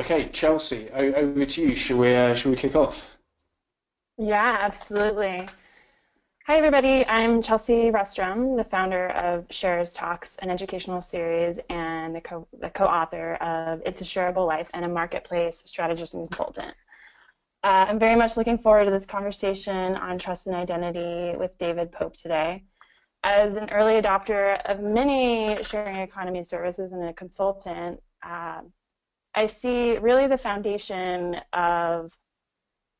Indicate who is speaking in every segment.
Speaker 1: Okay, Chelsea, over to you. Shall we kick off?
Speaker 2: Yeah, absolutely. Hi, everybody. I'm Chelsea Rustrum, the founder of Shares Talks, an educational series, and the co-author of It's a Shareable Life and a marketplace strategist and consultant. I'm very much looking forward to this conversation on trust and identity with David Pope today. As an early adopter of many sharing economy services and a consultant, I see really the foundation of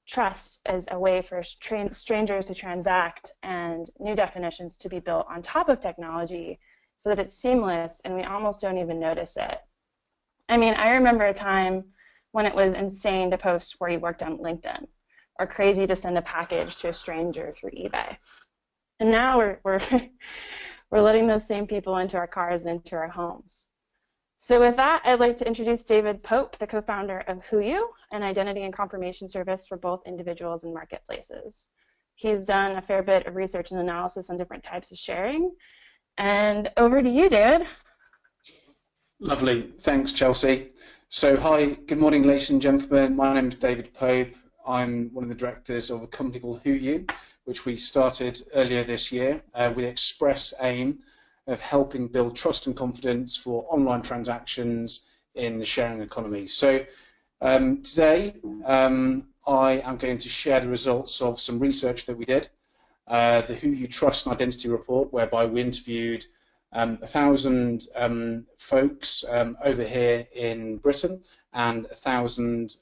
Speaker 2: trust as a way for strangers to transact and new definitions to be built on top of technology so that it's seamless and we almost don't even notice it. I mean, I remember a time when it was insane to post where you worked on LinkedIn or crazy to send a package to a stranger through eBay. And now we're we're letting those same people into our cars and into our homes. So with that, I'd like to introduce David Pope, the co-founder of HooYu, an identity and confirmation service for both individuals and marketplaces. He's done a fair bit of research and analysis on different types of sharing. And over to you, David.
Speaker 1: Lovely. Thanks, Chelsea. So, hi, good morning, ladies and gentlemen. My name is David Pope. I'm one of the directors of a company called HooYu, which we started earlier this year with the express aim of helping build trust and confidence for online transactions in the sharing economy. So today I am going to share the results of some research that we did, the HooYu Trust and Identity Report, whereby we interviewed 1,000 folks over here in Britain and 1,000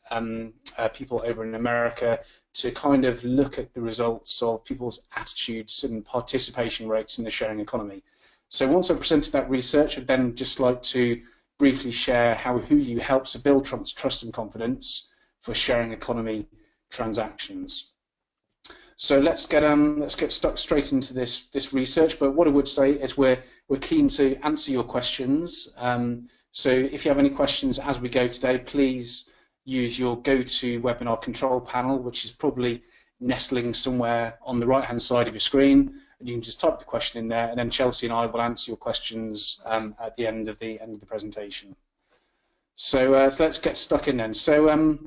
Speaker 1: people over in America to kind of look at the results of people's attitudes and participation rates in the sharing economy. So once I've presented that research, I'd then just like to briefly share how HooYu helps to build trust and confidence for sharing economy transactions. So let's get stuck straight into this research. But what I would say is we're keen to answer your questions. So if you have any questions as we go today, please use your GoToWebinar control panel, which is probably nestling somewhere on the right-hand side of your screen. And you can just type the question in there, and then Chelsea and I will answer your questions at the end of the presentation. So let's get stuck in then. So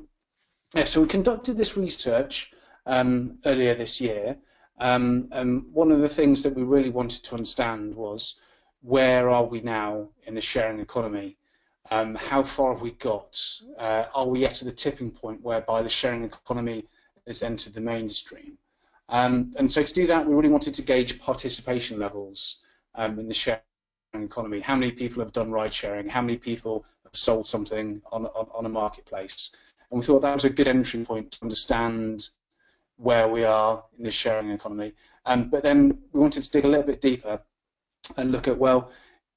Speaker 1: so we conducted this research earlier this year. One of the things that we really wanted to understand was, where are we now in the sharing economy? How far have we got? Are we yet at the tipping point whereby the sharing economy has entered the mainstream? And so to do that, we really wanted to gauge participation levels in the sharing economy. How many people have done ride sharing? How many people have sold something on a marketplace? And we thought that was a good entry point to understand where we are in the sharing economy. But then we wanted to dig a little bit deeper and look at, well,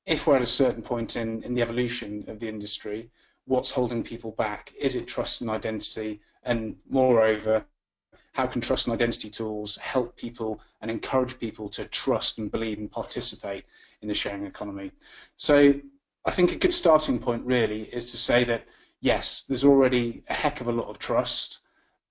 Speaker 1: if we're at a certain point in the evolution of the industry, what's holding people back? Is it trust and identity? And moreover, how can trust and identity tools help people and encourage people to trust and believe and participate in the sharing economy? So I think a good starting point really is to say that, yes, there's already a heck of a lot of trust,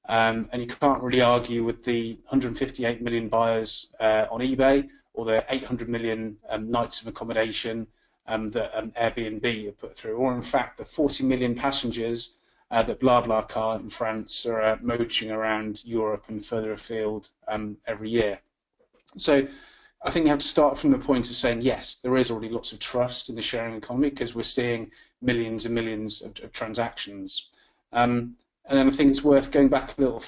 Speaker 1: and you can't really argue with the 158 million buyers on eBay or the 800 million nights of accommodation that Airbnb have put through, or in fact the 40 million passengers that BlaBlaCar in France are mooching around Europe and further afield every year. So I think you have to start from the point of saying, yes, there is already lots of trust in the sharing economy because we're seeing millions and millions of transactions. And then I think it's worth going back a little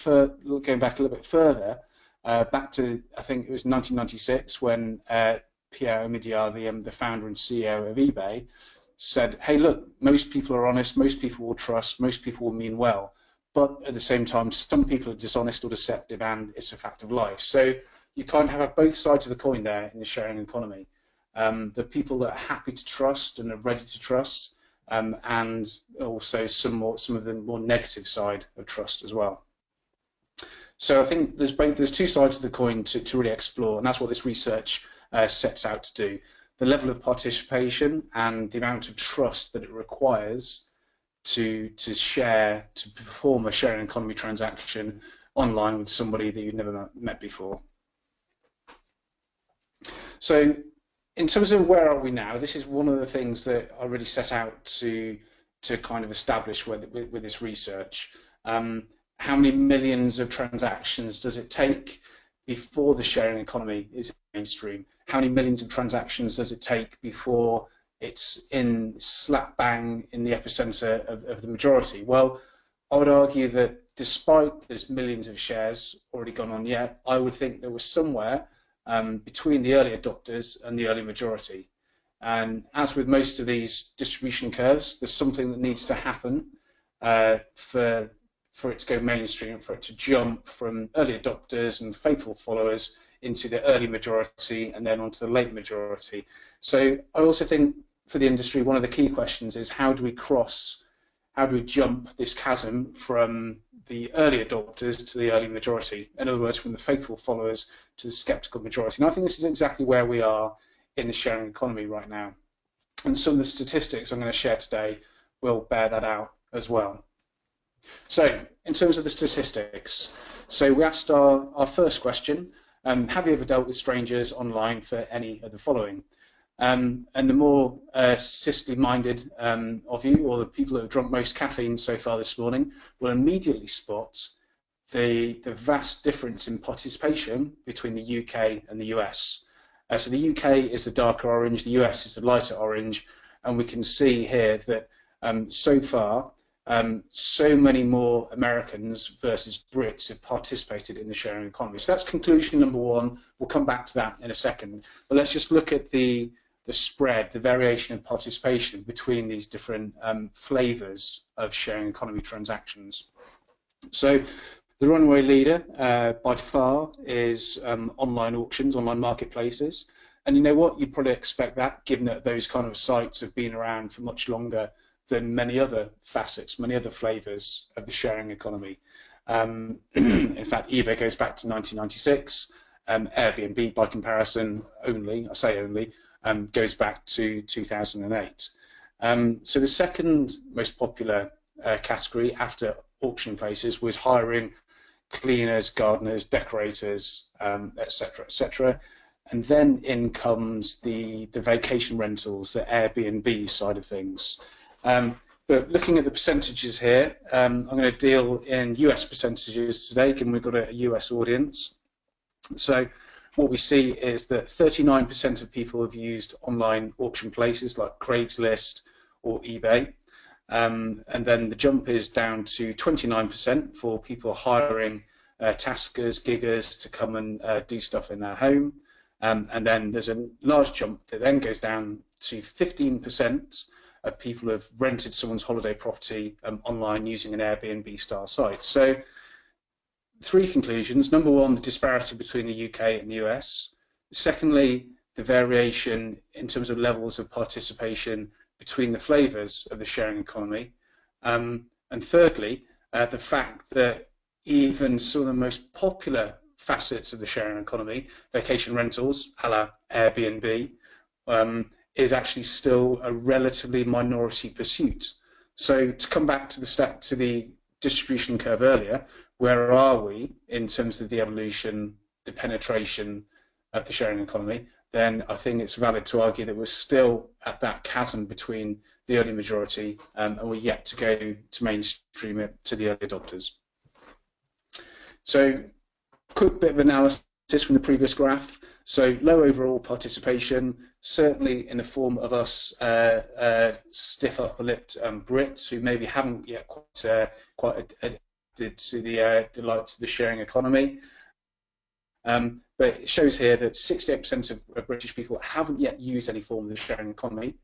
Speaker 1: bit further, back to, I think it was 1996 when Pierre Omidyar, the founder and CEO of eBay, said, hey, look, most people are honest, most people will trust, most people will mean well, but at the same time, some people are dishonest or deceptive, and it's a fact of life. So you kind of have both sides of the coin there in the sharing economy. The people that are happy to trust and are ready to trust, and also some of the more negative side of trust as well. So I think there's two sides of the coin to really explore, and that's what this research sets out to do. The level of participation and the amount of trust that it requires to perform a sharing economy transaction online with somebody that you've never met before. So in terms of where are we now, this is one of the things that I really set out to to kind of establish with this research. How many millions of transactions does it take before the sharing economy is mainstream? How many millions of transactions does it take before it's in slap bang in the epicenter of the majority? Well, I would argue that despite there's millions of shares already gone on yet, I would think there was somewhere between the early adopters and the early majority. And as with most of these distribution curves, there's something that needs to happen for it to go mainstream, for it to jump from early adopters and faithful followers into the early majority and then onto the late majority. So I also think for the industry, one of the key questions is how do we jump this chasm from the early adopters to the early majority? In other words, from the faithful followers to the skeptical majority. And I think this is exactly where we are in the sharing economy right now. And some of the statistics I'm going to share today will bear that out as well. So in terms of the statistics, so we asked our first question, have you ever dealt with strangers online for any of the following? And the more statistically minded of you, or the people that have drunk most caffeine so far this morning, will immediately spot the vast difference in participation between the UK and the US. So the UK is the darker orange, the US is the lighter orange, and we can see here that so far, so many more Americans versus Brits have participated in the sharing economy. So that's conclusion number one. We'll come back to that in a second. But let's just look at the spread, the variation of participation between these different flavours of sharing economy transactions. So the runaway leader by far is online auctions, online marketplaces. And you know what? You'd probably expect that, given that those kind of sites have been around for much longer than many other facets, many other flavours of the sharing economy. In fact, eBay goes back to 1996. Airbnb, by comparison, only, I say only, goes back to 2008. So the second most popular category after auction places was hiring cleaners, gardeners, decorators, etc., etc. And then in comes the vacation rentals, the Airbnb side of things. But looking at the percentages here, I'm going to deal in US percentages today, given we've got a US audience. So what we see is that 39% of people have used online auction places like Craigslist or eBay. And then the jump is down to 29% for people hiring taskers, giggers to come and do stuff in their home. And then there's a large jump that then goes down to 15% of people who have rented someone's holiday property online using an Airbnb style site. So three conclusions. Number one, the disparity between the UK and the US. Secondly, the variation in terms of levels of participation between the flavours of the sharing economy. And thirdly, the fact that even some of the most popular facets of the sharing economy, vacation rentals, a la Airbnb, is actually still a relatively minority pursuit. So to come back to the distribution curve earlier, where are we in terms of the evolution, the penetration of the sharing economy? Then I think it's valid to argue that we're still at that chasm between the early majority and we're yet to go to mainstream it to the early adopters. So quick bit of analysis from the previous graph. So low overall participation, certainly in the form of us stiff upper-lipped Brits who maybe haven't yet quite adapted to the delights of the sharing economy. But it shows here that 68% of British people haven't yet used any form of the sharing economy,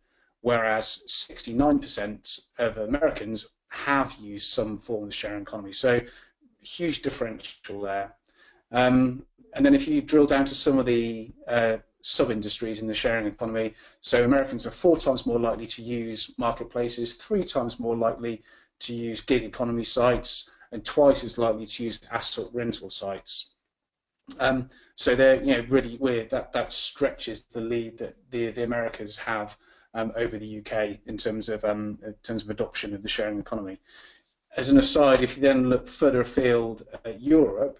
Speaker 1: whereas 69% of Americans have used some form of the sharing economy. So huge differential there. And then if you drill down to some of the sub-industries in the sharing economy, so Americans are 4 times more likely to use marketplaces, 3 times more likely to use gig economy sites, and twice as likely to use asset rental sites. So they're, really that stretches the lead that the Americas have over the UK in terms of adoption of the sharing economy. As an aside, if you then look further afield at Europe,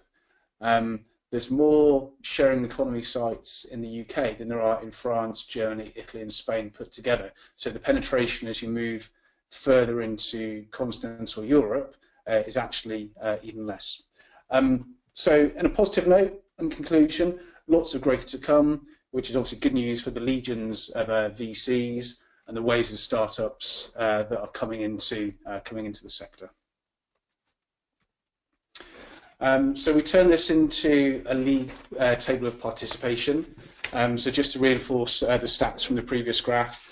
Speaker 1: there's more sharing economy sites in the UK than there are in France, Germany, Italy, and Spain put together. So the penetration as you move further into continental Europe is actually even less. So in a positive note, in conclusion, lots of growth to come, which is obviously good news for the legions of VCs and the waves of startups that are coming into the sector. So we turn this into a league table of participation. So just to reinforce the stats from the previous graph,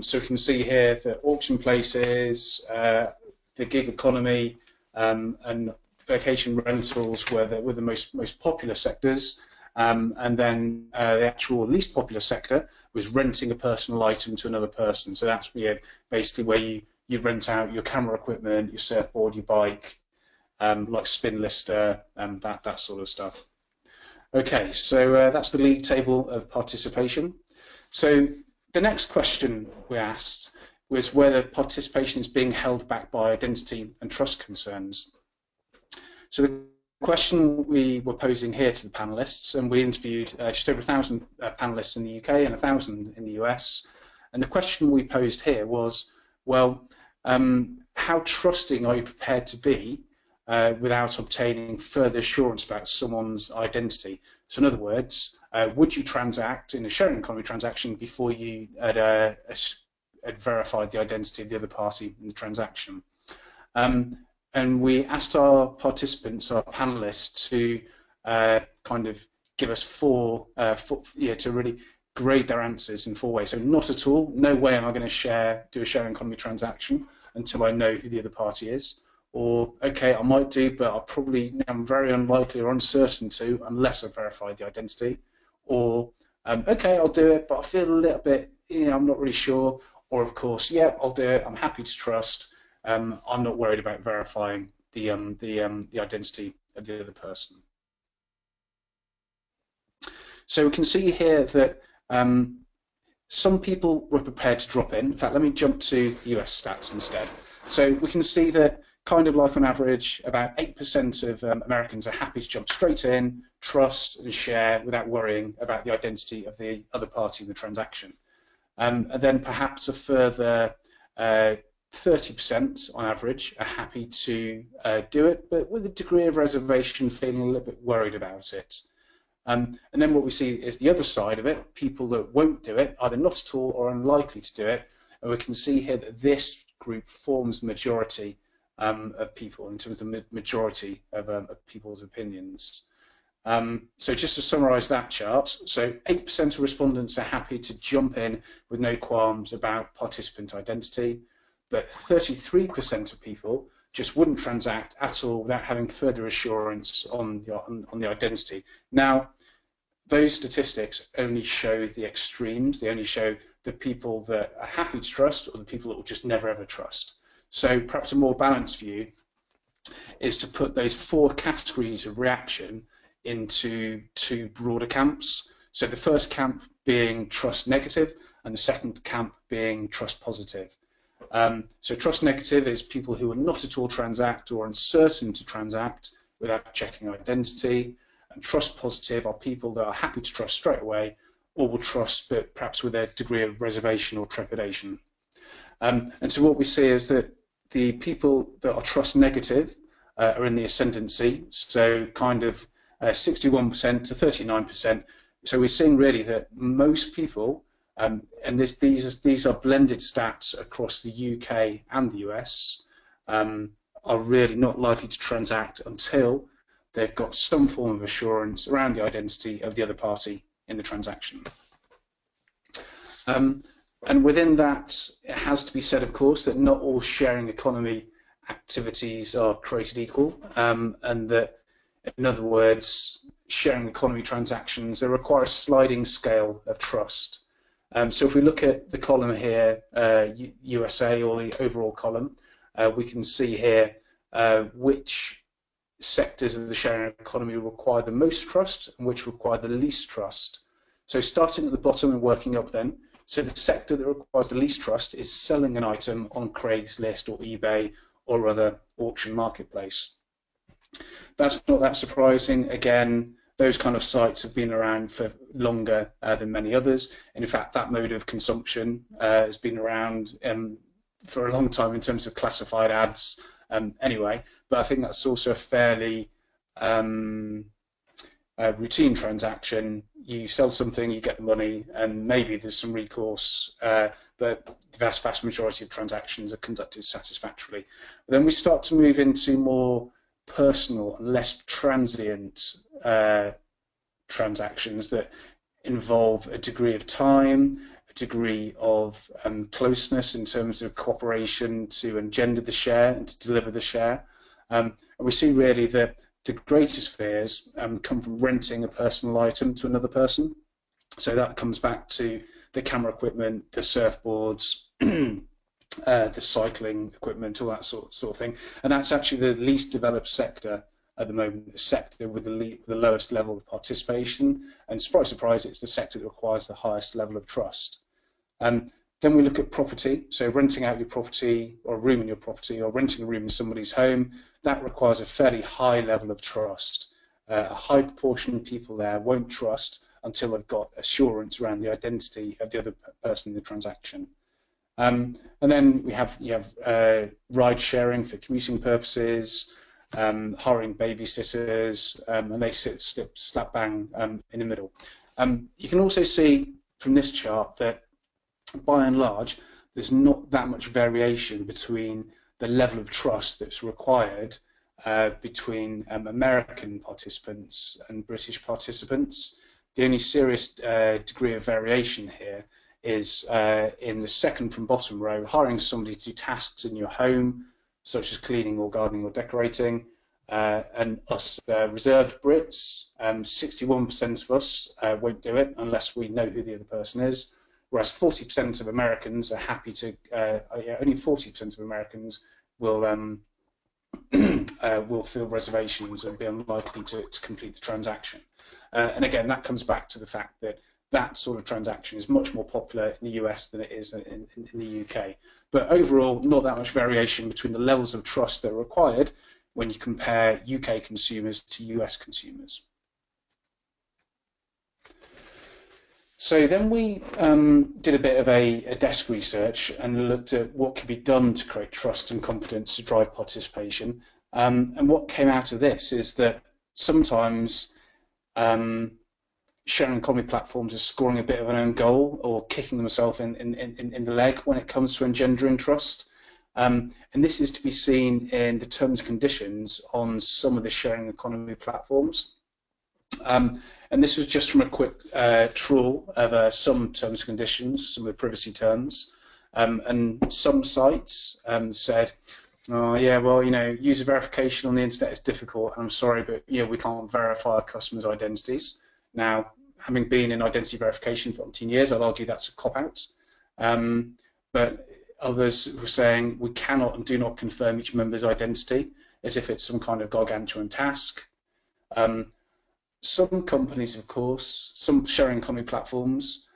Speaker 1: so we can see here that auction places, the gig economy, and vacation rentals were the most popular sectors, and then the actual least popular sector was renting a personal item to another person. So that's basically where you rent out your camera equipment, your surfboard, your bike, like spin lister, that sort of stuff. Okay, so that's the league table of participation. So the next question we asked was whether participation is being held back by identity and trust concerns. So the question we were posing here to the panelists, and we interviewed just over 1,000 panelists in the UK and 1,000 in the US, and the question we posed here was, well, how trusting are you prepared to be without obtaining further assurance about someone's identity? So in other words, would you transact in a sharing economy transaction before you had verified the identity of the other party in the transaction? And we asked our participants, our panelists, to kind of give us to really grade their answers in 4 ways. So not at all, no way am I going to do a sharing economy transaction until I know who the other party is. Or, okay, I might do, but I'm very unlikely or uncertain to unless I verify the identity. Or, okay, I'll do it, but I feel a little bit, I'm not really sure. Or, of course, yeah, I'll do it, I'm happy to trust. I'm not worried about verifying the identity of the other person. So we can see here that some people were prepared to drop in. In fact, let me jump to US stats instead. So we can see that kind of like on average, about 8% of Americans are happy to jump straight in, trust and share without worrying about the identity of the other party in the transaction. And then perhaps a further 30% on average are happy to do it, but with a degree of reservation, feeling a little bit worried about it. And then what we see is the other side of it, people that won't do it, either not at all or unlikely to do it. And we can see here that this group forms the majority of people in terms of the majority of people's opinions. So just to summarize that chart, so 8% of respondents are happy to jump in with no qualms about participant identity, but 33% of people just wouldn't transact at all without having further assurance on the identity. Now, those statistics only show the extremes. They only show the people that are happy to trust or the people that will just never ever trust. So perhaps a more balanced view is to put those 4 categories of reaction into 2 broader camps. So the first camp being trust negative and the second camp being trust positive. So trust negative is people who are not at all transact or uncertain to transact without checking identity. And trust positive are people that are happy to trust straight away or will trust but perhaps with a degree of reservation or trepidation. And so what we see is that the people that are trust negative are in the ascendancy, so kind of 61% to 39%. So we're seeing really that most people, and these are blended stats across the UK and the US, are really not likely to transact until they've got some form of assurance around the identity of the other party in the transaction. And within that, it has to be said, of course, that not all sharing economy activities are created equal, and that, in other words, sharing economy transactions, they require a sliding scale of trust. So if we look at the column here, USA, or the overall column, we can see here which sectors of the sharing economy require the most trust and which require the least trust. So starting at the bottom and working up then, so the sector that requires the least trust is selling an item on Craigslist or eBay or other auction marketplace. That's not that surprising. Again, those kind of sites have been around for longer than many others. And in fact, that mode of consumption has been around for a long time in terms of classified ads anyway, but I think that's also a fairly routine transaction. You sell something, you get the money, and maybe there's some recourse, but the vast majority of transactions are conducted satisfactorily. But then we start to move into more personal and less transient transactions that involve a degree of time, a degree of closeness in terms of cooperation to engender the share and to deliver the share. And we see really that the greatest fears come from renting a personal item to another person. So that comes back to the camera equipment, the surfboards, the cycling equipment, all that sort of thing. And that's actually the least developed sector at the moment, the sector with the lowest level of participation. And surprise, surprise, it's the sector that requires the highest level of trust. Then we look at property, so renting out your property or a room in your property or renting a room in somebody's home, that requires a fairly high level of trust. A high proportion of people there won't trust until they've got assurance around the identity of the other person in the transaction. And then you have ride sharing for commuting purposes, hiring babysitters, and they sit slap bang in the middle. You can also see from this chart that by and large, there's not that much variation between the level of trust that's required between American participants and British participants. The only serious degree of variation here is in the second from bottom row, hiring somebody to do tasks in your home, such as cleaning or gardening or decorating. And us reserved Brits, 61% of us won't do it unless we know who the other person is. Whereas 40% of Americans are happy to, only 40% of Americans will fill reservations and be unlikely to complete the transaction. And again, that comes back to the fact that that sort of transaction is much more popular in the US than it is in the UK. But overall, not that much variation between the levels of trust that are required when you compare UK consumers to US consumers. So then we did a bit of a desk research and looked at what could be done to create trust and confidence to drive participation. And what came out of this is that sometimes sharing economy platforms are scoring a bit of an own goal or kicking themselves in the leg when it comes to engendering trust. And this is to be seen in the terms and conditions on some of the sharing economy platforms. And this was just from a quick trawl of some terms and conditions, some of the privacy terms. And some sites said, oh yeah, well, user verification on the internet is difficult, and I'm sorry, but we can't verify our customers' identities. Now, having been in identity verification for 18 years, I'd argue that's a cop-out. But others were saying we cannot and do not confirm each member's identity as if it's some kind of gargantuan task. Some companies, of course, some sharing economy platforms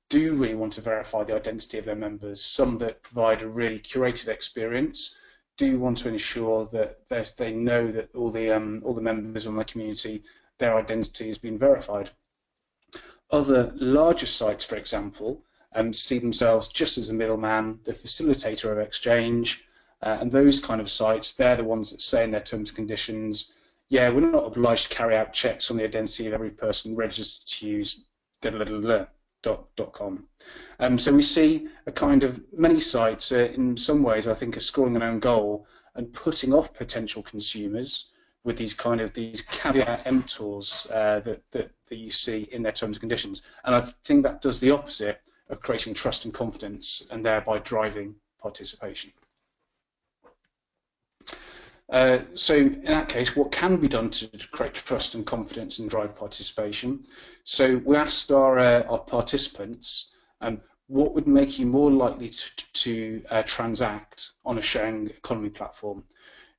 Speaker 1: do really want to verify the identity of their members. Some that provide a really curated experience do want to ensure that they know that all the members of my community, their identity has been verified. Other larger sites, for example, see themselves just as a middleman, the facilitator of exchange, and those kind of sites, they're the ones that say in their terms and conditions, yeah, we're not obliged to carry out checks on the identity of every person registered to use .com. So we see a kind of many sites, in some ways, I think, are scoring their own goal and putting off potential consumers with these caveat emptors that you see in their terms and conditions. And I think that does the opposite of creating trust and confidence and thereby driving participation. So in that case, what can be done to create trust and confidence and drive participation? So we asked our participants, what would make you more likely to transact on a sharing economy platform?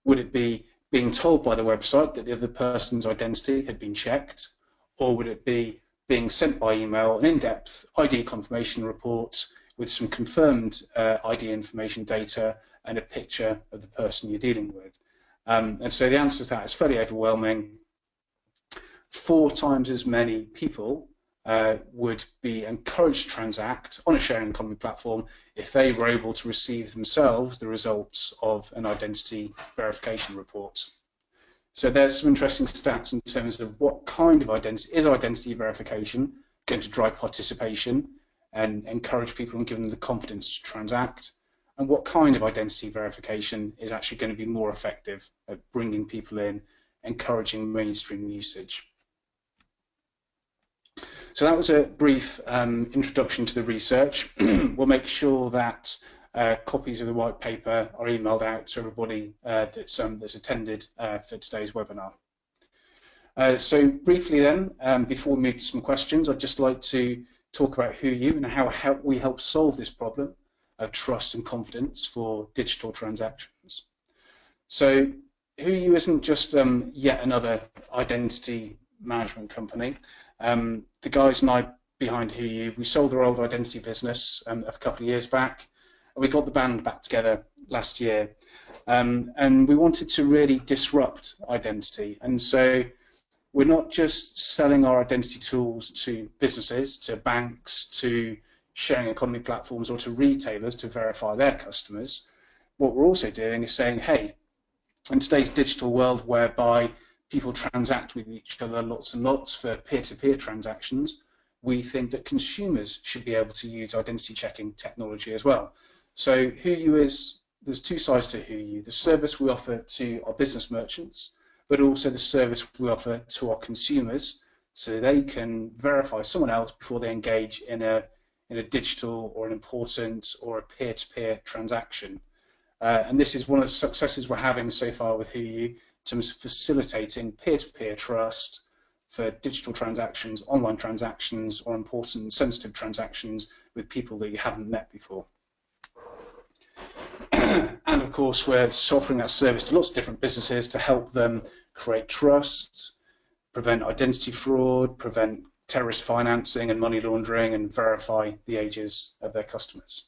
Speaker 1: Would it be being told by the website that the other person's identity had been checked? Or would it be being sent by email an in-depth ID confirmation report with some confirmed ID information data and a picture of the person you're dealing with? And so the answer to that is fairly overwhelming. 4 times as many people would be encouraged to transact on a sharing economy platform if they were able to receive themselves the results of an identity verification report. So there's some interesting stats in terms of what kind of identity verification going to drive participation and encourage people and give them the confidence to transact, and what kind of identity verification is actually going to be more effective at bringing people in, encouraging mainstream usage. So that was a brief introduction to the research. We'll make sure that copies of the white paper are emailed out to everybody that's attended for today's webinar. So briefly then, before we move to some questions, I'd just like to talk about HooYu and how we help solve this problem of trust and confidence for digital transactions. So HooYu isn't just yet another identity management company. The guys and I behind HooYu, we sold our old identity business a couple of years back, and we got the band back together last year. And we wanted to really disrupt identity. And so we're not just selling our identity tools to businesses, to banks, to sharing economy platforms, or to retailers to verify their customers. What we're also doing is saying, hey, in today's digital world whereby people transact with each other lots and lots for peer-to-peer transactions, we think that consumers should be able to use identity checking technology as well. So HooYu there's two sides to HooYu: the service we offer to our business merchants, but also the service we offer to our consumers, so they can verify someone else before they engage in a digital or an important or a peer-to-peer transaction. And this is one of the successes we're having so far with HooYu in terms of facilitating peer-to-peer trust for digital transactions, online transactions, or important sensitive transactions with people that you haven't met before. And of course, we're offering that service to lots of different businesses to help them create trust, prevent identity fraud, prevent terrorist financing and money laundering, and verify the ages of their customers.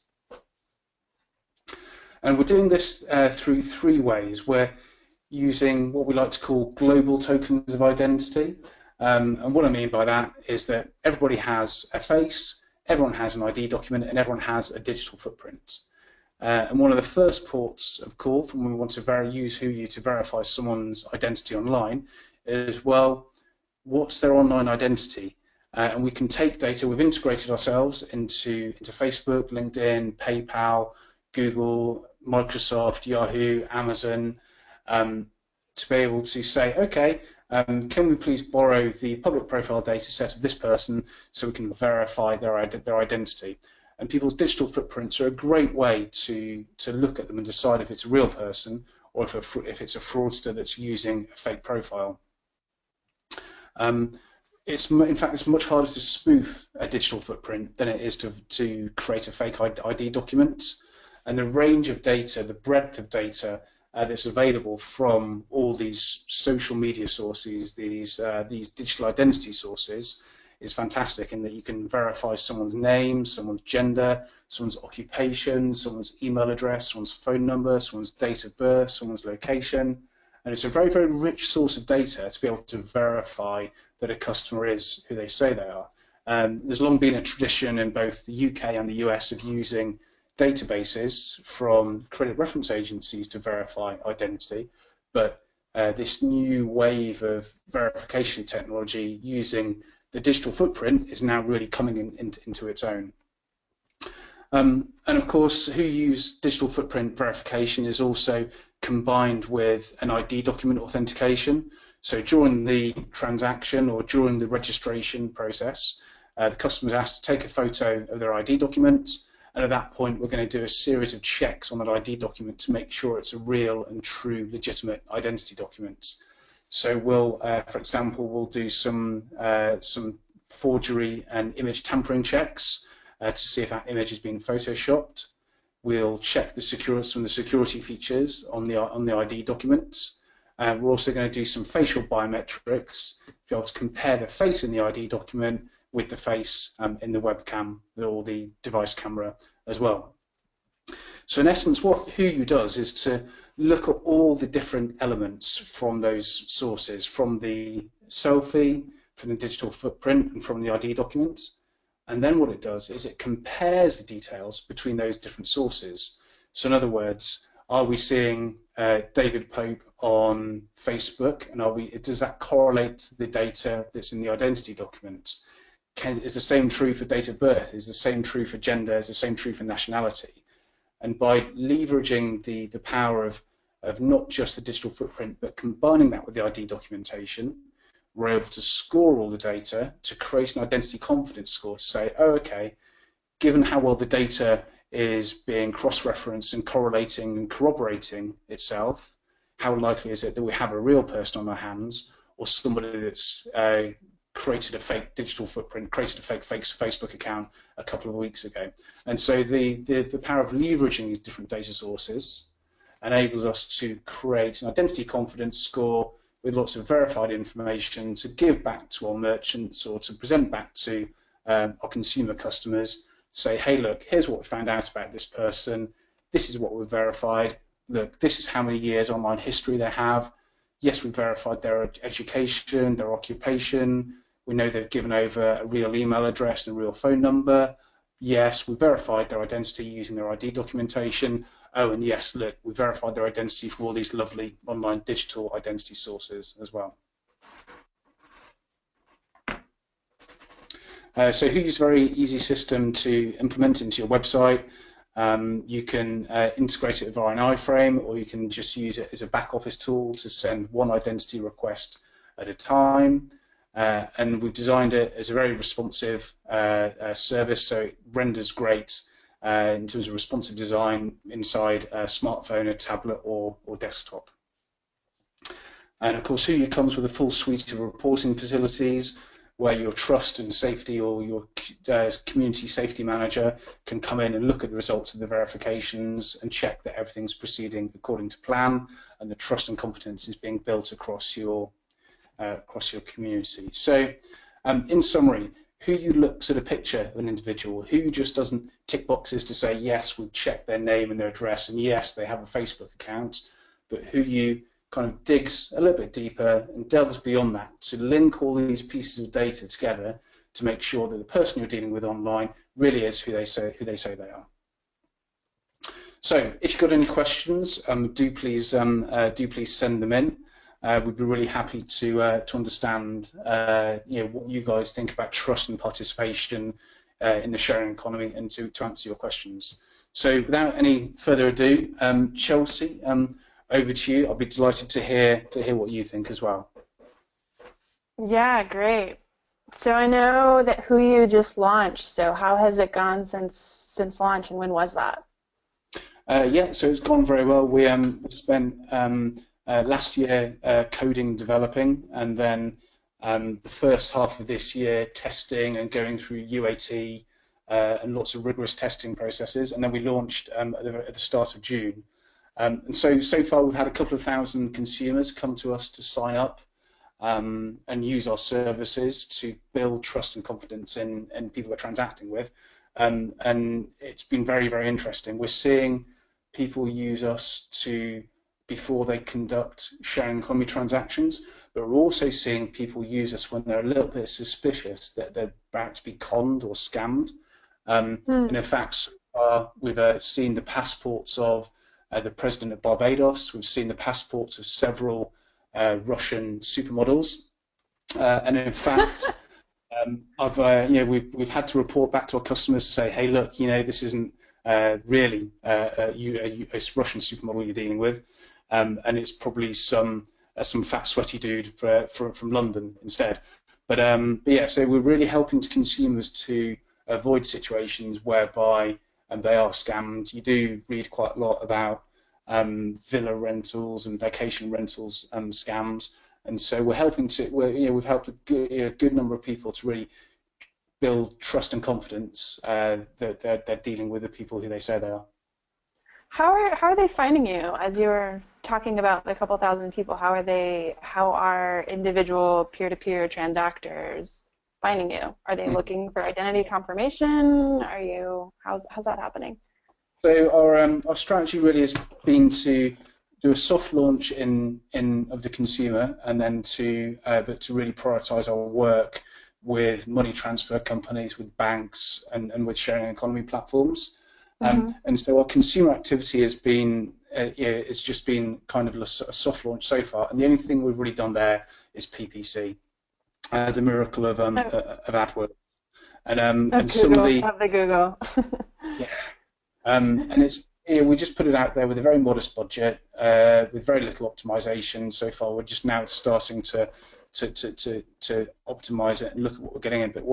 Speaker 1: And we're doing this through three ways. We're using what we like to call global tokens of identity. And what I mean by that is that everybody has a face, everyone has an ID document, and everyone has a digital footprint. And one of the first ports of call from when we want to use HooYu to verify someone's identity online is, well, what's their online identity? And we can take data. We've integrated ourselves into Facebook, LinkedIn, PayPal, Google, Microsoft, Yahoo, Amazon, to be able to say, okay, can we please borrow the public profile data set of this person so we can verify their identity? And people's digital footprints are a great way to look at them and decide if it's a real person or if it's a fraudster that's using a fake profile. In fact, it's much harder to spoof a digital footprint than it is to create a fake ID document. And the range of data, the breadth of data that's available from all these social media sources, these digital identity sources, is fantastic in that you can verify someone's name, someone's gender, someone's occupation, someone's email address, someone's phone number, someone's date of birth, someone's location. And it's a very, very rich source of data to be able to verify that a customer is who they say they are. There's long been a tradition in both the UK and the US of using databases from credit reference agencies to verify identity, but this new wave of verification technology using the digital footprint is now really coming into its own. And of course, HooYu's digital footprint verification is also combined with an ID document authentication. So during the transaction or during the registration process, the customer is asked to take a photo of their ID document, and at that point we're going to do a series of checks on that ID document to make sure it's a real and true legitimate identity document. So we'll, for example, we'll do some forgery and image tampering checks to see if that image has been photoshopped. We'll check some of the security features on the ID documents. We're also going to do some facial biometrics to be able to compare the face in the ID document with the face in the webcam or the device camera as well. So in essence, what HooYu does is to look at all the different elements from those sources, from the selfie, from the digital footprint and from the ID documents. And then what it does is it compares the details between those different sources. So in other words, are we seeing David Pope on Facebook, and does that correlate to the data that's in the identity document? Is the same true for date of birth? Is the same true for gender? Is the same true for nationality? And by leveraging the power of not just the digital footprint, but combining that with the ID documentation, we're able to score all the data to create an identity confidence score to say, oh, okay, given how well the data is being cross-referenced and correlating and corroborating itself, how likely is it that we have a real person on our hands or somebody that's created a fake digital footprint, created a fake Facebook account a couple of weeks ago. And so the power of leveraging these different data sources enables us to create an identity confidence score with lots of verified information to give back to our merchants or to present back to our consumer customers, say, hey, look, here's what we found out about this person. This is what we've verified. Look, this is how many years online history they have. Yes, we've verified their education, their occupation. We know they've given over a real email address and a real phone number. Yes, we verified their identity using their ID documentation. Oh, and yes, look, we verified their identity from all these lovely online digital identity sources as well. So HooYu is a very easy system to implement into your website. You can integrate it via an iframe, or you can just use it as a back office tool to send one identity request at a time. And we've designed it as a very responsive service, so it renders great in terms of responsive design inside a smartphone, a tablet, or desktop. And of course, HooYu comes with a full suite of reporting facilities where your trust and safety or your community safety manager can come in and look at the results of the verifications and check that everything's proceeding according to plan and the trust and confidence is being built across your community. So in summary, HooYu looks at a picture of an individual. HooYu just doesn't tick boxes to say, yes, we've checked their name and their address, and yes, they have a Facebook account, but HooYu kind of digs a little bit deeper and delves beyond that to link all these pieces of data together to make sure that the person you're dealing with online really is who they say they are. So if you've got any questions, do please send them in. We'd be really happy to understand what you guys think about trust and participation in the sharing economy, and to answer your questions. So without any further ado, Chelsea, over to you. I'll be delighted to hear what you think as well.
Speaker 2: Yeah, great. So I know that HooYu just launched. So how has it gone since launch, and when was that?
Speaker 1: Yeah, so it's gone very well. We spent last year coding, developing, and then the first half of this year testing and going through UAT and lots of rigorous testing processes, and then we launched at the start of June. And so far we've had a couple of thousand consumers come to us to sign up and use our services to build trust and confidence in people they're transacting with. And it's been very, very interesting. We're seeing people use us before they conduct sharing economy transactions, but we're also seeing people use us when they're a little bit suspicious that they're about to be conned or scammed. And in fact, so far, we've seen the passports of the president of Barbados. We've seen the passports of several Russian supermodels, and in fact, we've had to report back to our customers to say, hey, look, this isn't really a Russian supermodel you're dealing with, and it's probably some fat, sweaty dude from London instead. But yeah, so we're really helping consumers to avoid situations whereby they are scammed. You do read quite a lot about villa rentals and vacation rentals scams, and so we've helped a good number of people to really build trust and confidence that they're dealing with the people who they say they are.
Speaker 2: How are they finding you? As you were talking about the couple thousand people, how are individual peer-to-peer transactors finding you? Are they looking for identity confirmation? How's that happening?
Speaker 1: So our strategy really has been to do a soft launch in of the consumer, and then but to really prioritise our work with money transfer companies, with banks, and with sharing economy platforms. And so our consumer activity has been it's just been kind of a soft launch so far, and the only thing we've really done there is PPC, the miracle of AdWords, and some of
Speaker 2: the Google.
Speaker 1: yeah, and we just put it out there with a very modest budget, with very little optimization so far. We're just now starting to optimize it and look at what we're getting in. But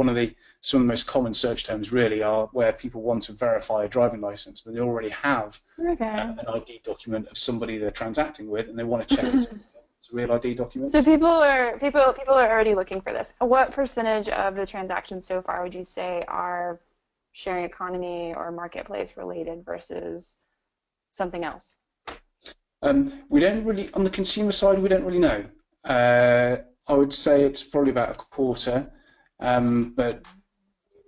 Speaker 1: some of the most common search terms really are where people want to verify a driving license, that they already have an ID document of somebody they're transacting with, and they want to check it's a real ID document.
Speaker 2: So people are already looking for this. What percentage of the transactions so far would you say are sharing economy or marketplace related versus something else?
Speaker 1: We don't really, on the consumer side, we don't really know. I would say it's probably about a quarter, but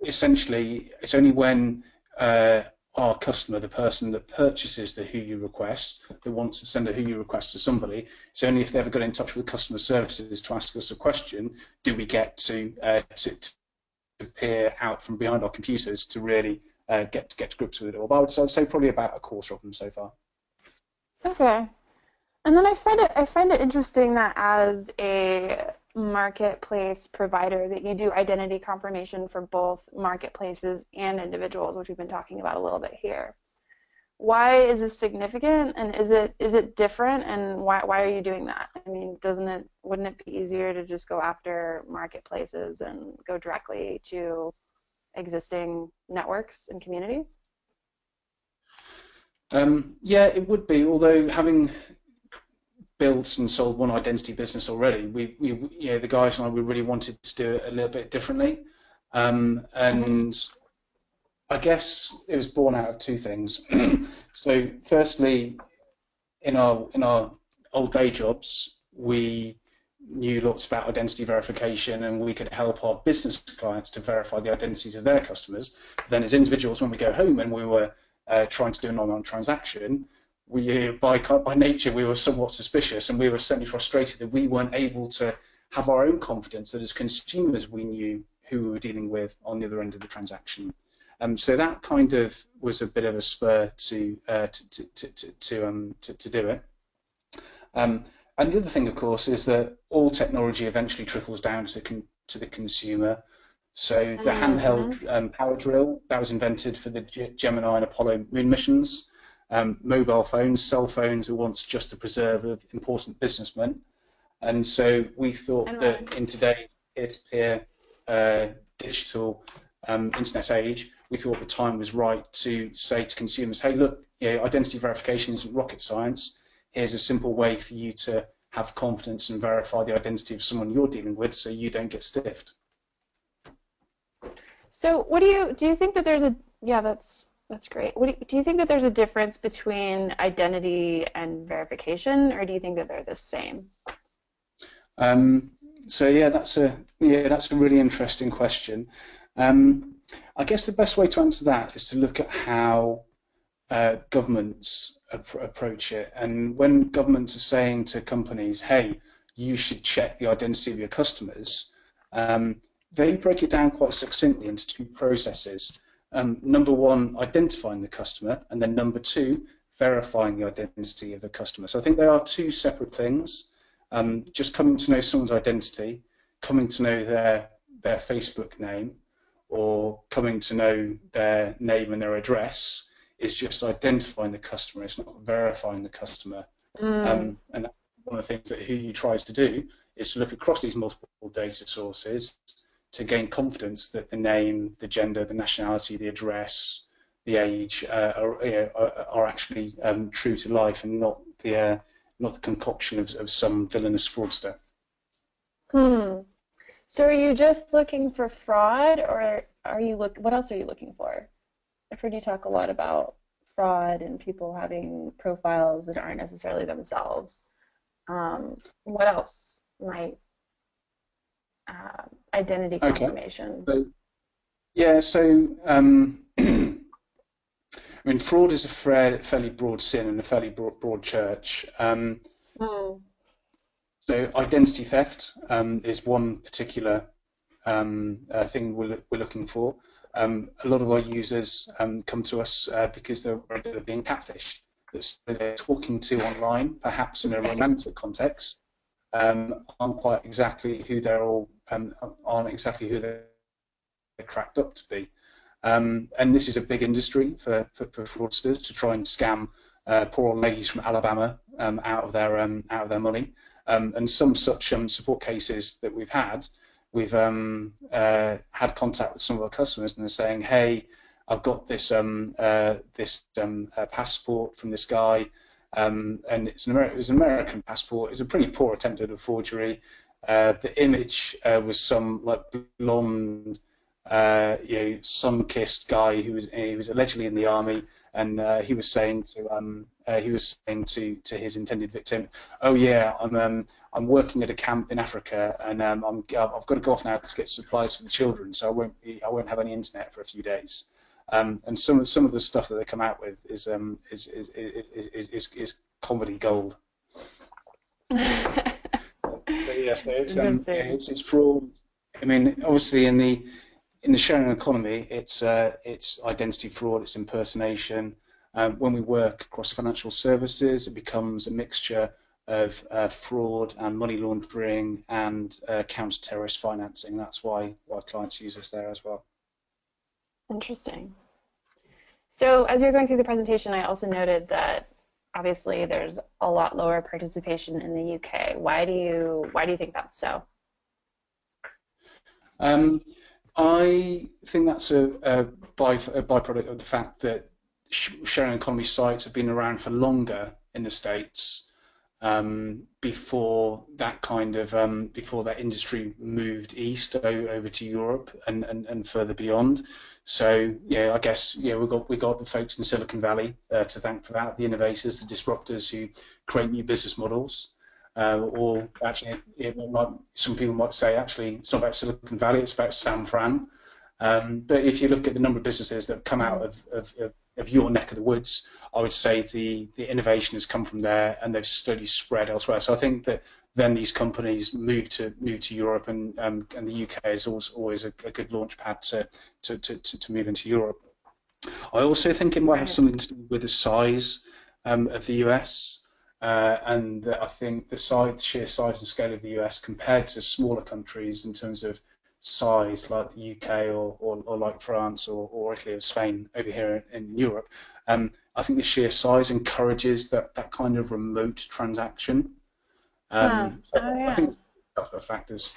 Speaker 1: essentially it's only when our customer, the person that purchases the HooYu request, that wants to send a HooYu request to somebody, it's only if they ever got in touch with customer services to ask us a question, do we get to peer out from behind our computers to really get to grips with it all. But I'd say probably about a quarter of them so far.
Speaker 2: Okay. And then I find it interesting that as a marketplace provider that you do identity confirmation for both marketplaces and individuals, which we've been talking about a little bit here. Why is this significant, and is it different, and why are you doing that? I mean, wouldn't it be easier to just go after marketplaces and go directly to existing networks and communities?
Speaker 1: Yeah, it would be, although having built and sold one identity business already, the guys and I, we really wanted to do it a little bit differently, and I guess it was born out of two things. So, firstly, in our old day jobs, we knew lots about identity verification, and we could help our business clients to verify the identities of their customers. Then, as individuals, when we go home and we were trying to do an online transaction, by nature we were somewhat suspicious, and we were certainly frustrated that we weren't able to have our own confidence that as consumers we knew who we were dealing with on the other end of the transaction. So that kind of was a bit of a spur to do it. And the other thing, of course, is that all technology eventually trickles down to the consumer. So the handheld power drill, that was invented for the Gemini and Apollo moon missions. Mobile phones, cell phones were once just a preserve of important businessmen. And so we thought that in today's peer-to-peer digital internet age, we thought the time was right to say to consumers, hey, look, identity verification isn't rocket science. Here's a simple way for you to have confidence and verify the identity of someone you're dealing with so you don't get stiffed.
Speaker 2: So what do you think that there's that's great. Do you think that there's a difference between identity and verification, or do you think that they're the same?
Speaker 1: So that's a really interesting question. I guess the best way to answer that is to look at how governments approach it. And when governments are saying to companies, hey, you should check the identity of your customers, they break it down quite succinctly into two processes. Number one, identifying the customer, and then number two, verifying the identity of the customer. So I think they are two separate things. Just coming to know someone's identity, coming to know their Facebook name, or coming to know their name and their address is just identifying the customer. It's not verifying the customer. And that's one of the things that HooYu tries to do is to look across these multiple data sources to gain confidence that the name, the gender, the nationality, the address, the age are actually true to life, and not the concoction of some villainous fraudster.
Speaker 2: So are you just looking for fraud, or what else are you looking for? I've heard you talk a lot about fraud and people having profiles that aren't necessarily themselves. What else might identity confirmation?
Speaker 1: Okay. So I mean, fraud is a fairly broad sin and a fairly broad church.
Speaker 2: Mm.
Speaker 1: So identity theft is one particular thing we're looking for. A lot of our users come to us because they're being catfished. They're talking to online, perhaps in a romantic context, aren't quite exactly who they're all aren't exactly who they're cracked up to be. And this is a big industry for fraudsters to try and scam poor old ladies from Alabama out of their money. And some such support cases that we've had contact with some of our customers, and they're saying, "Hey, I've got this passport from this guy, and it was an American passport. It's a pretty poor attempt at a forgery. The image was some like blonde, sun-kissed guy who was allegedly in the army, and he was saying to his intended victim, 'Oh yeah, I'm working at a camp in Africa, and I've got to go off now to get supplies for the children, so I won't have any internet for a few days.'" And some of the stuff that they come out with is comedy gold. But yes, it's fraud. I mean, obviously in the sharing economy, it's identity fraud, it's impersonation. When we work across financial services, it becomes a mixture of fraud and money laundering and counter-terrorist financing. That's why clients use us there as well.
Speaker 2: Interesting. So as you're going through the presentation, I also noted that obviously there's a lot lower participation in the UK. Why do you think that's so?
Speaker 1: I think that's a byproduct of the fact that sharing economy sites have been around for longer in the States, before that industry moved east over to Europe and further beyond. So yeah, I guess we got the folks in Silicon Valley to thank for that, the innovators, the disruptors who create new business models. Or actually, some people might say actually it's not about Silicon Valley, it's about San Fran. But if you look at the number of businesses that have come out of your neck of the woods, I would say the innovation has come from there, and they've slowly spread elsewhere. So I think that then these companies move to Europe, and the UK is always a good launch pad to move into Europe. I also think it might have something to do with the size of the US. And I think the sheer size and scale of the US compared to smaller countries in terms of size, like the UK or like France or Italy or Spain over here in Europe, I think the sheer size encourages that kind of remote transaction. I think that's what factors.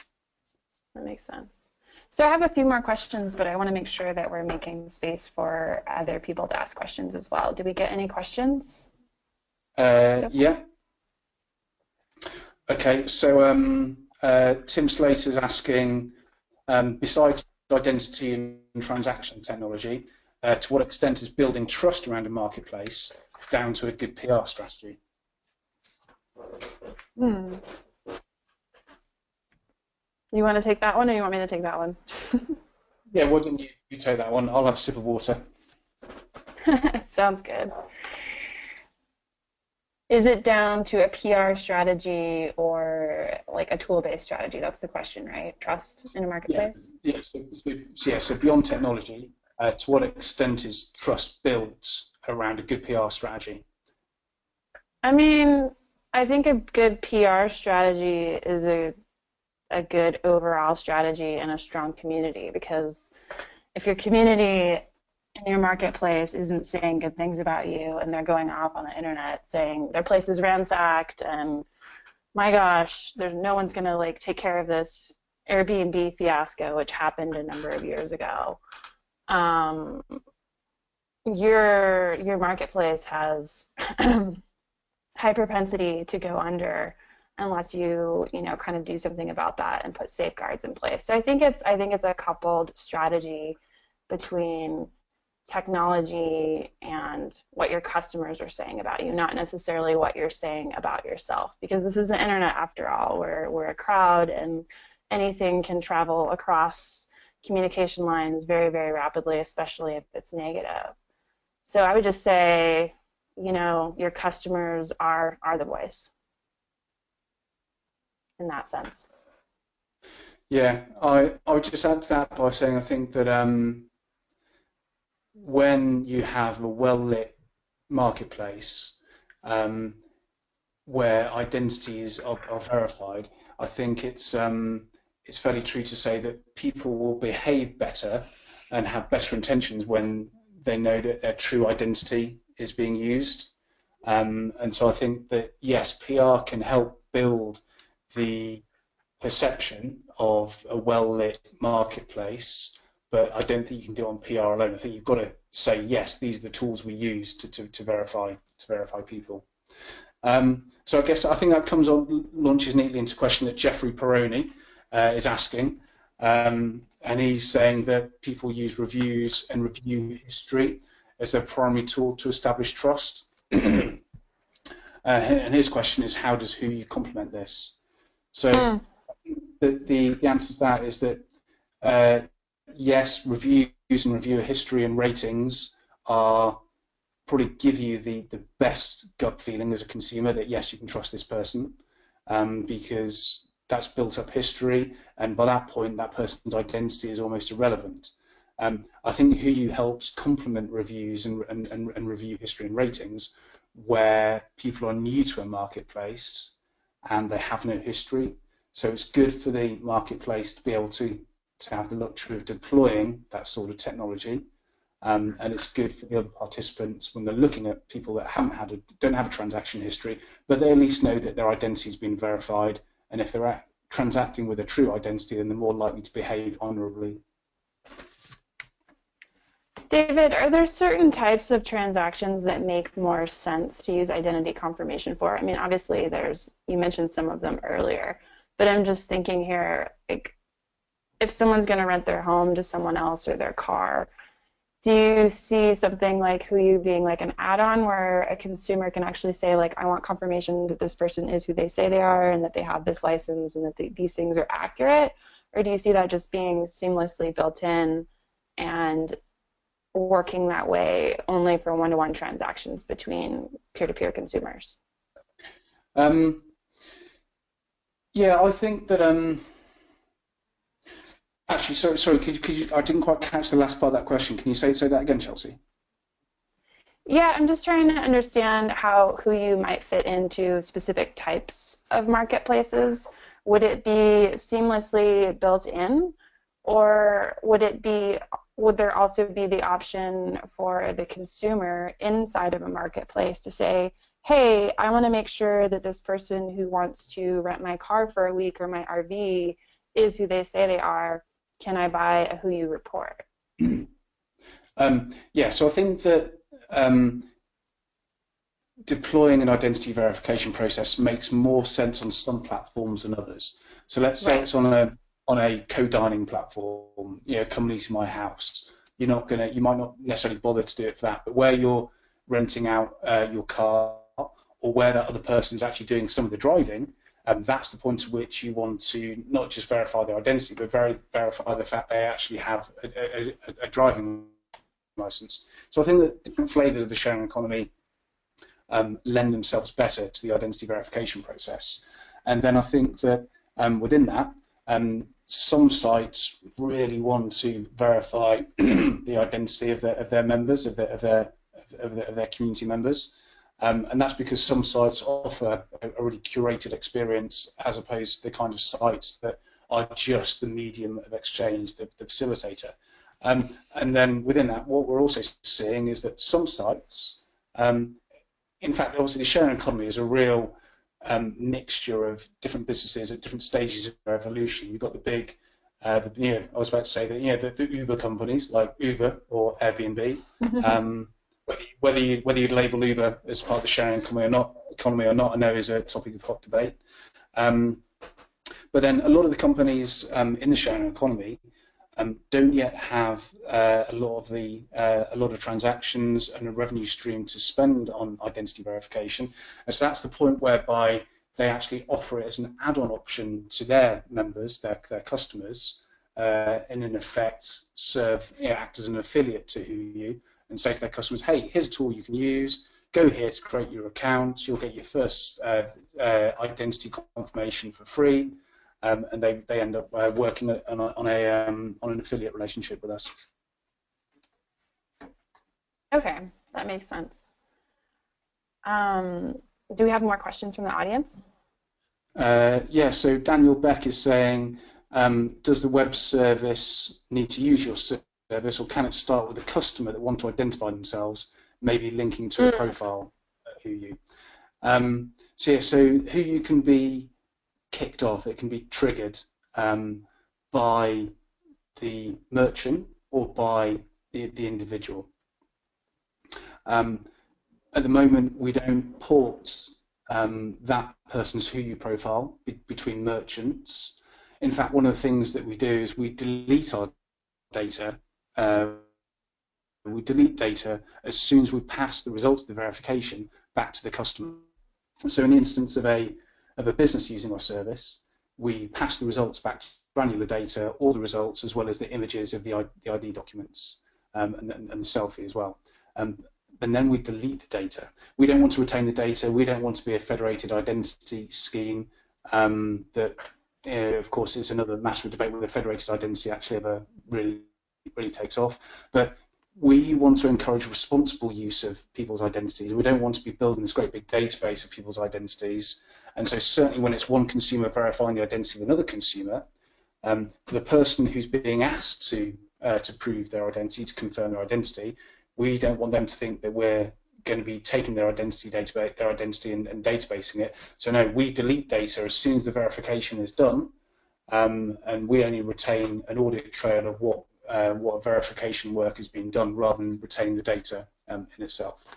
Speaker 2: That makes sense. So I have a few more questions, but I want to make sure that we're making space for other people to ask questions as well. Did we get any questions?
Speaker 1: Yeah. Okay, so Tim Slater's asking, besides identity and transaction technology, to what extent is building trust around a marketplace down to a good PR strategy?
Speaker 2: You want to take that one, or you want me to take that one?
Speaker 1: Yeah, why don't you take that one? I'll have a sip of water.
Speaker 2: Sounds good. Is it down to a PR strategy or like a tool-based strategy? That's the question, right? Trust in a marketplace?
Speaker 1: Yeah, so beyond technology, to what extent is trust built around a good PR strategy?
Speaker 2: I mean, I think a good PR strategy is a good overall strategy and a strong community, because if your community in your marketplace isn't saying good things about you, and they're going off on the internet saying their place is ransacked and my gosh, there's no one's gonna like take care of this Airbnb fiasco, which happened a number of years ago. Um, your marketplace has high propensity to go under unless you kind of do something about that and put safeguards in place. So I think it's a coupled strategy between technology and what your customers are saying about you, not necessarily what you're saying about yourself, because this is the internet after all. We're a crowd, and anything can travel across communication lines very, very rapidly, especially if it's negative. So I would just say, you know, your customers are the voice in that sense.
Speaker 1: Yeah, I would just add to that by saying I think that when you have a well-lit marketplace um, where identities are verified, I think it's fairly true to say that people will behave better and have better intentions when they know that their true identity is being used. And so I think that yes, PR can help build the perception of a well-lit marketplace, but I don't think you can do it on PR alone. I think you've got to say yes, these are the tools we use to verify people. So I think that launches neatly into a question that Jeffrey Peroni is asking, and he's saying that people use reviews and review history as their primary tool to establish trust. And his question is, how does HooYu complement this? So
Speaker 2: Mm.
Speaker 1: the answer to that is that uh, yes, reviews and reviewer history and ratings are probably give you the best gut feeling as a consumer that yes, you can trust this person because that's built up history, and by that point, that person's identity is almost irrelevant. I think HooYu helps complement reviews and review history and ratings where people are new to a marketplace and they have no history. So it's good for the marketplace to be able to have the luxury of deploying that sort of technology. And it's good for the other participants when they're looking at people that don't have a transaction history, but they at least know that their identity has been verified. And if they're transacting with a true identity, then they're more likely to behave honourably.
Speaker 2: David, are there certain types of transactions that make more sense to use identity confirmation for? I mean, obviously, you mentioned some of them earlier, but I'm just thinking here, like, if someone's going to rent their home to someone else or their car, do you see something like HooYu being like an add-on where a consumer can actually say, like, I want confirmation that this person is who they say they are and that they have this license and that these things are accurate? Or do you see that just being seamlessly built in and working that way only for one-to-one transactions between peer-to-peer consumers?
Speaker 1: Um, yeah, I think that actually, sorry, could you? I didn't quite catch the last part of that question. Can you say that again, Chelsea?
Speaker 2: Yeah, I'm just trying to understand how who you might fit into specific types of marketplaces. Would it be seamlessly built in, or would there also be the option for the consumer inside of a marketplace to say, hey, I want to make sure that this person who wants to rent my car for a week or my RV is who they say they are. Can I buy a who you report?
Speaker 1: Yeah, so I think that um, deploying an identity verification process makes more sense on some platforms than others. So let's say
Speaker 2: Right.
Speaker 1: it's on a co-dining platform, come to my house. You might not necessarily bother to do it for that, but where you're renting out your car or where that other person is actually doing some of the driving, that's the point at which you want to not just verify their identity, but verify the fact they actually have a driving license. So I think that different flavors of the sharing economy lend themselves better to the identity verification process. And then I think that within that, some sites really want to verify the identity of their members, of their community members. And that's because some sites offer a really curated experience as opposed to the kind of sites that are just the medium of exchange, the facilitator. And then within that, what we're also seeing is that some sites, in fact, obviously the sharing economy is a real mixture of different businesses at different stages of their evolution. You've got the big, I was about to say that, the Uber companies like Uber or Airbnb. Whether you label Uber as part of the sharing economy or not, I know is a topic of hot debate. But then a lot of the companies in the sharing economy don't yet have a lot of transactions and a revenue stream to spend on identity verification, and so that's the point whereby they actually offer it as an add-on option to their members, their customers, and in effect act as an affiliate to HooYu and say to their customers, hey, here's a tool you can use, go here to create your account, you'll get your first identity confirmation for free, and they end up working on an affiliate relationship with us.
Speaker 2: Okay, that makes sense. Do we have more questions from the audience?
Speaker 1: Yeah, so Daniel Beck is saying, does the web service need to use your service, or can it start with a customer that want to identify themselves, maybe linking to a profile at HooYu? So yeah, so HooYu can be kicked off, it can be triggered by the merchant or by the individual. At the moment, we don't port that person's HooYu profile between merchants. In fact, one of the things that we do is we delete our data. We delete data as soon as we pass the results of the verification back to the customer. So in the instance of a business using our service, we pass the results back to granular data, all the results, as well as the images of the ID documents and the selfie as well. And then we delete the data. We don't want to retain the data. We don't want to be a federated identity scheme. That, of course, is another matter of debate whether federated identity actually ever really takes off. But we want to encourage responsible use of people's identities. We don't want to be building this great big database of people's identities. And so certainly when it's one consumer verifying the identity of another consumer, for the person who's being asked to prove their identity, to confirm their identity, we don't want them to think that we're going to be taking their identity and databasing it. So no, we delete data as soon as the verification is done, and we only retain an audit trail of what verification work has been done, rather than retaining the data in itself.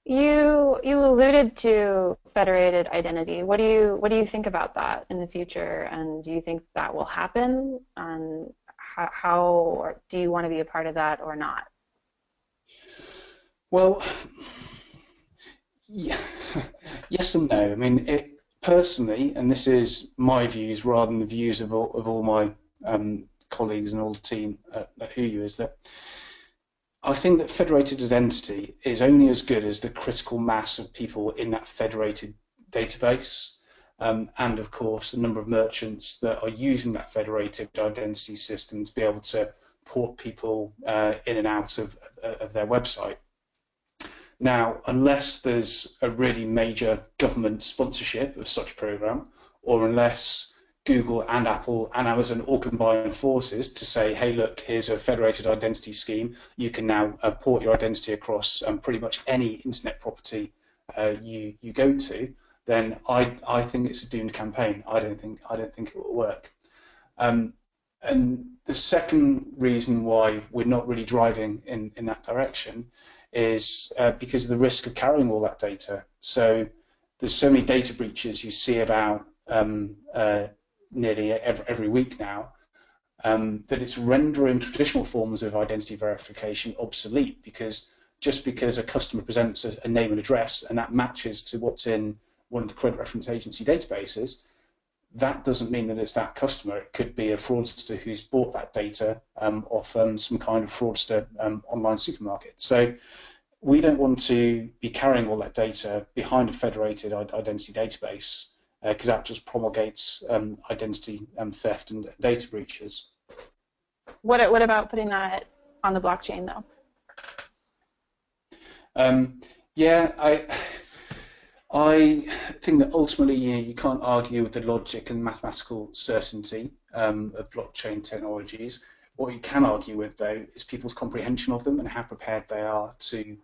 Speaker 2: You alluded to federated identity. What do you think about that in the future, and do you think that will happen? And how or do you want to be a part of that or not?
Speaker 1: Well, yeah, yes and no. I mean, personally, and this is my views rather than the views of all my colleagues and all the team at HooYu, is that I think that federated identity is only as good as the critical mass of people in that federated database, and of course the number of merchants that are using that federated identity system to be able to port people in and out of their website. Now, unless there's a really major government sponsorship of such program, or unless Google and Apple and Amazon all combine forces to say, hey, look, here's a federated identity scheme, you can now port your identity across pretty much any internet property you go to, then I think it's a doomed campaign. I don't think it will work. And the second reason why we're not really driving in that direction is because of the risk of carrying all that data. So there's so many data breaches you see about nearly every week now, that it's rendering traditional forms of identity verification obsolete, because just because a customer presents a name and address and that matches to what's in one of the credit reference agency databases, that doesn't mean that it's that customer. It could be a fraudster who's bought that data off some kind of fraudster online supermarket. So we don't want to be carrying all that data behind a federated identity database, because that just promulgates identity theft and data breaches.
Speaker 2: What about putting that on the blockchain, though?
Speaker 1: Yeah, I think that ultimately you can't argue with the logic and mathematical certainty of blockchain technologies. What you can argue with, though, is people's comprehension of them and how prepared they are to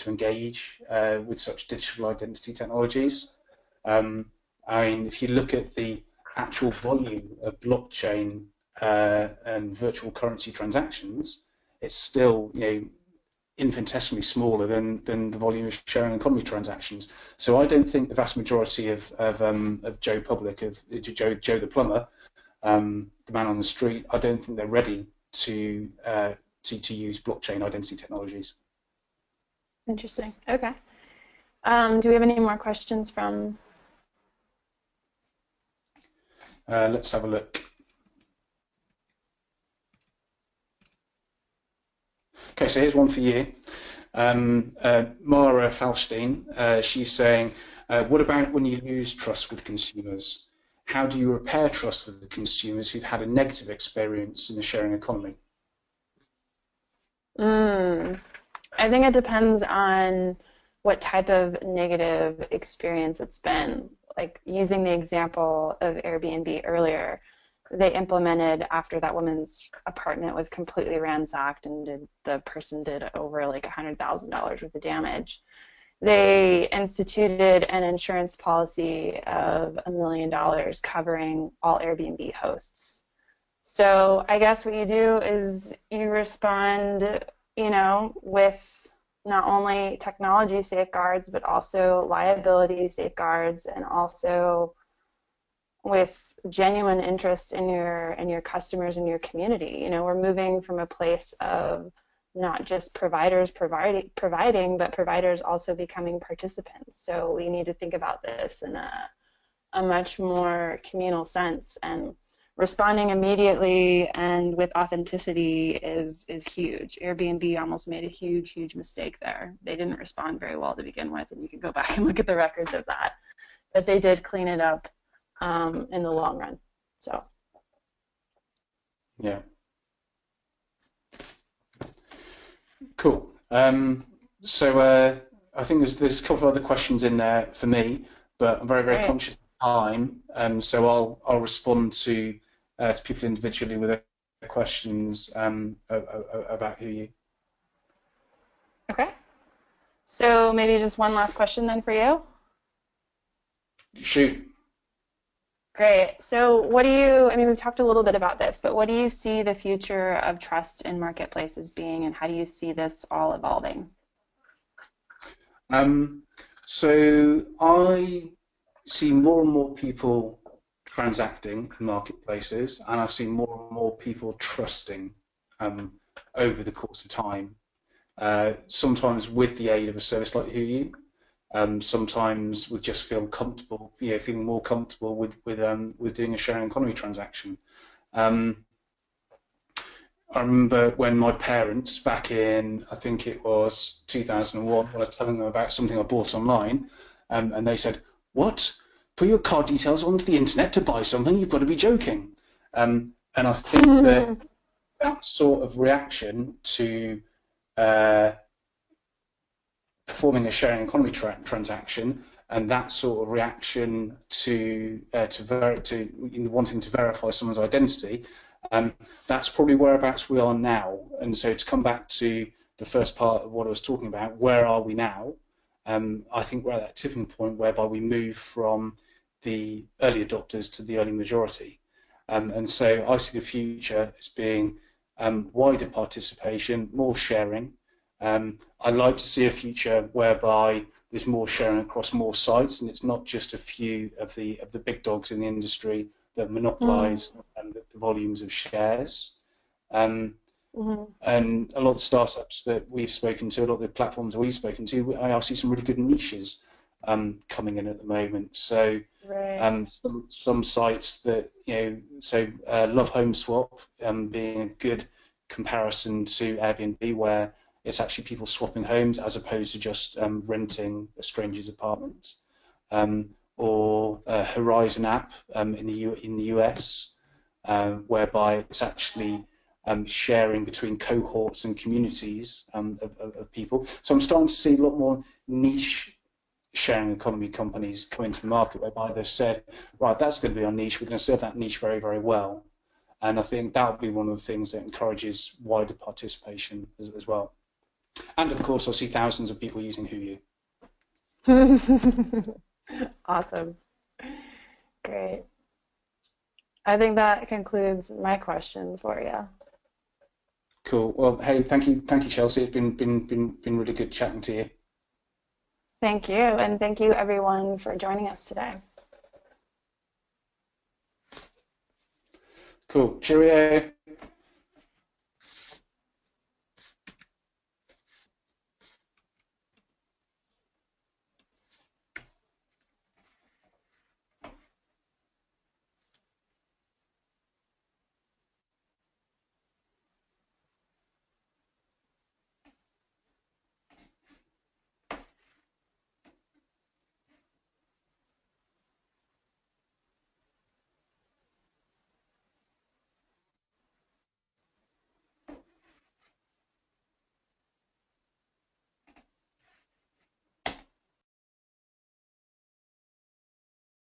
Speaker 1: engage with such digital identity technologies. I mean, if you look at the actual volume of blockchain and virtual currency transactions, it's still, infinitesimally smaller than the volume of sharing economy transactions. So I don't think the vast majority of Joe Public, of Joe the plumber, the man on the street, I don't think they're ready to use blockchain identity technologies.
Speaker 2: Interesting. Okay. Do we have any more questions from?
Speaker 1: Let's have a look. Okay, so here's one for you. Mara Falstein, she's saying, what about when you lose trust with consumers? How do you repair trust with the consumers who've had a negative experience in the sharing economy?
Speaker 2: Mm. I think it depends on what type of negative experience it's been. Like using the example of Airbnb earlier, they implemented after that woman's apartment was completely ransacked and the person did over like $100,000 worth of damage. They instituted an insurance policy of $1 million covering all Airbnb hosts. So I guess what you do is you respond, with not only technology safeguards, but also liability safeguards, and also with genuine interest in your customers and your community. We're moving from a place of not just providers providing, but providers also becoming participants. So we need to think about this in a much more communal sense, and responding immediately and with authenticity is huge. Airbnb almost made a huge mistake there. They didn't respond very well to begin with, and you can go back and look at the records of that. But they did clean it up in the long run. So
Speaker 1: yeah, cool. So I think there's a couple of other questions in there for me, but I'm very conscious of time. So I'll respond to people individually with their questions about HooYu.
Speaker 2: okay. So maybe just one last question then for you.
Speaker 1: Shoot.
Speaker 2: Great. So we've talked a little bit about this, but what do you see the future of trust in marketplaces being, and how do you see this all evolving?
Speaker 1: So I see more and more people transacting in marketplaces, and I see more and more people trusting over the course of time. Sometimes with the aid of a service like HooYu, sometimes we just feel comfortable, feeling more comfortable with doing a sharing economy transaction. I remember when my parents, back in, I think it was 2001, when I was telling them about something I bought online, and they said, "What? Put your card details onto the internet to buy something? You've got to be joking." And I think that sort of reaction to performing a sharing economy transaction, and that sort of reaction to wanting to verify someone's identity, that's probably whereabouts we are now. And so to come back to the first part of what I was talking about, where are we now? I think we're at that tipping point whereby we move from the early adopters to the early majority. And so I see the future as being wider participation, more sharing. I'd like to see a future whereby there's more sharing across more sites, and it's not just a few of the big dogs in the industry that monopolise the volumes of shares. And a lot of the startups that we've spoken to, a lot of the platforms that we've spoken to, I see some really good niches coming in at the moment. So some sites that, Love Home Swap being a good comparison to Airbnb, where it's actually people swapping homes as opposed to just renting a stranger's apartment. Or Horizon app in the US, whereby it's actually sharing between cohorts and communities of people. So I'm starting to see a lot more niche sharing economy companies come into the market, whereby they've said, right, that's going to be our niche, we're going to serve that niche very well. And I think that would be one of the things that encourages wider participation as well. And of course, I see thousands of people using HooYu.
Speaker 2: Awesome. Great. I think that concludes my questions for you.
Speaker 1: Cool. Well, hey, thank you, Chelsea. It's been really good chatting to you.
Speaker 2: Thank you, and thank you everyone for joining us today.
Speaker 1: Cool. Cheerio.